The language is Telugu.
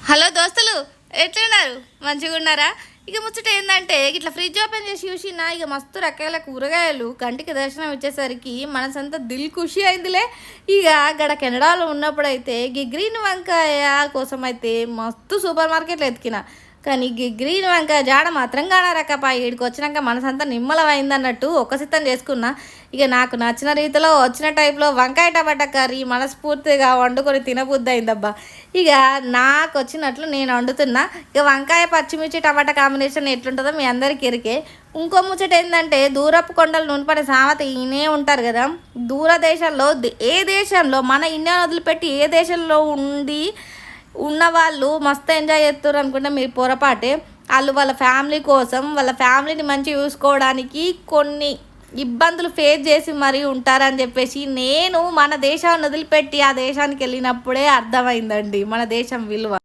హలో దోస్తులు, ఎట్లున్నారు? మంచిగా ఉన్నారా? ఇక ముచ్చట ఏంటంటే ఇట్లా ఫ్రిడ్జ్ ఓపెన్ చేసి చూసినా ఇక మస్తు రకాల కూరగాయలు కంటికి దర్శనం ఇచ్చేసరికి మనసంతా దిల్ ఖుషి అయిందిలే. ఇక గడ కెనడాలో ఉన్నప్పుడైతే ఈ గ్రీన్ వంకాయ కోసం అయితే మస్తు సూపర్ మార్కెట్లు ఎతికిన, కానీ గ్రీన్ వంకాయ జాడ మాత్రం కానారకపా. ఈడికి వచ్చినాక మనసంతా నిమ్మలమైందన్నట్టు ఒక సిద్ధం చేసుకున్నా. ఇక నాకు నచ్చిన రీతిలో వచ్చిన టైప్లో వంకాయ టమాటా కర్రీ మనస్ఫూర్తిగా వండుకొని తినబుద్ధి అయిందబ్బా. ఇక నాకు వచ్చినట్లు నేను వండుతున్నా. ఇక వంకాయ పచ్చిమిర్చి టమాటా కాంబినేషన్ ఎట్లుంటుందో మీ అందరికీ ఎరికే. ఇంకో ముచ్చట ఏంటంటే దూరపు కొండలు నూనెపడే సామెత ఈయనే ఉంటారు కదా. దూరదేశంలో ఏ దేశంలో మన ఇండియాను వదిలిపెట్టి ఏ దేశంలో ఉన్నవాళ్ళు మస్తు ఎంజాయ్ చేస్తారు అనుకుంటే మీరు పొరపాటే. వాళ్ళు వాళ్ళ ఫ్యామిలీ కోసం వాళ్ళ ఫ్యామిలీని మంచిగా చూసుకోవడానికి కొన్ని ఇబ్బందులు ఫేస్ చేసి మరీ ఉంటారని చెప్పేసి నేను మన దేశాన్ని వదిలిపెట్టి ఆ దేశానికి వెళ్ళినప్పుడే అర్థమైందండి మన దేశం విలువ.